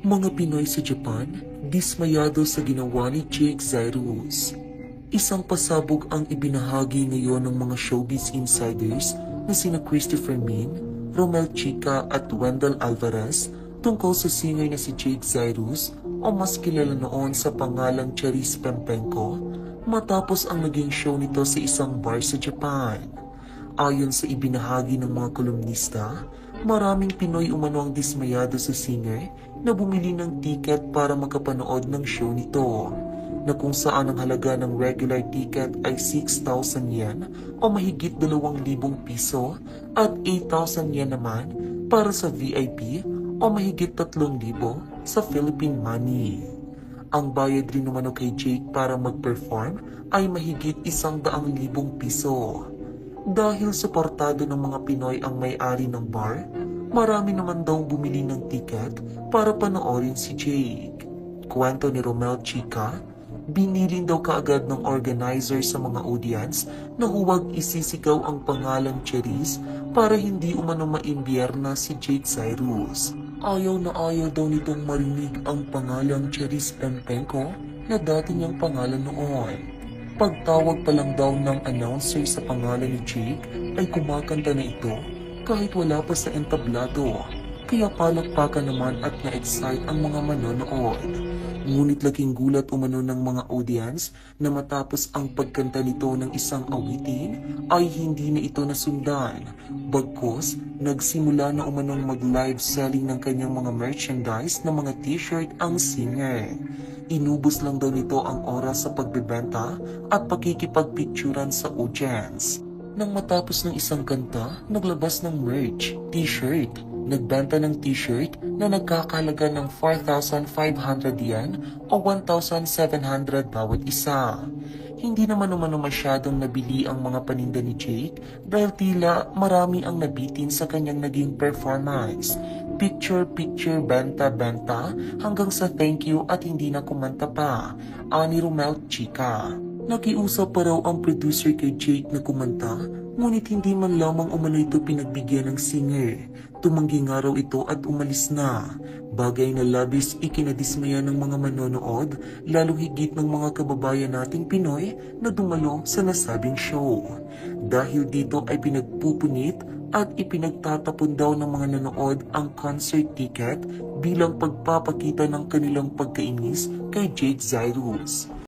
Mga Pinoy sa Japan, dismayado sa ginawa ni Jake Zyrus. Isang pasabog ang ibinahagi ngayon ng mga showbiz insiders na sina Christopher Min, Romel Chica at Wendell Alvarez tungkol sa singer na si Jake Zyrus o mas kilala noon sa pangalang Charis Pempenko matapos ang naging show nito sa isang bar sa Japan. Ayon sa ibinahagi ng mga kolumnista, maraming Pinoy umano ang dismayado sa singer na bumili ng tiket para makapanood ng show nito, na kung saan ang halaga ng regular ticket ay 6,000 yen o mahigit 2,000 piso at 8,000 yen naman para sa VIP o mahigit 3,000 sa Philippine money. Ang bayad rin naman kay Jake para mag-perform ay mahigit 100,000 piso. Dahil suportado ng mga Pinoy ang may-ari ng bar, marami naman daw bumili ng tiket para panoorin si Jake. Kwento ni Romel Chica, binilin daw kaagad ng organizer sa mga audience na huwag isisigaw ang pangalang Charis para hindi umano maimbierna si Jake Zyrus. Ayaw na ayaw daw nitong marinig ang pangalang Charis Pempenko na dati niyang pangalan noon. Pagtawag pa lang daw ng announcer sa pangalan ni Jake ay kumakanta na ito kahit wala pa sa entablado. Kaya palakpakan naman at na-excite ang mga manonood. Ngunit laking gulat umano ng mga audience na matapos ang pagkanta nito ng isang awitin ay hindi na ito nasundan. Bagkus, nagsimula na umanong mag-live selling ng kanyang mga merchandise na mga t-shirt ang singer. Inubos lang daw nito ang oras sa pagbebenta at pakikipagpicturan sa audience. Nang matapos ng isang kanta, naglabas ng merch, t-shirt. Nagbenta ng t-shirt na nagkakalaga ng 4,500 yen o 1,700 bawat isa. Hindi naman umano masyadong nabili ang mga paninda ni Jake dahil tila marami ang nabitin sa kanyang naging performance. Picture-picture, benta-benta hanggang sa thank you at hindi na kumanta pa, ani Romel Chica. Nakiusap pa raw ang producer kay Jake na kumanta, ngunit hindi man lamang umano ito pinagbigyan ng singer. Tumanggi nga raw ito at umalis na. Bagay na labis ikinadismaya ng mga manonood, lalong higit ng mga kababayan nating Pinoy na dumalo sa nasabing show. Dahil dito ay pinagpupunit at ipinagtatapon daw ng mga nanood ang concert ticket bilang pagpapakita ng kanilang pagkainis kay Jake Zyrus.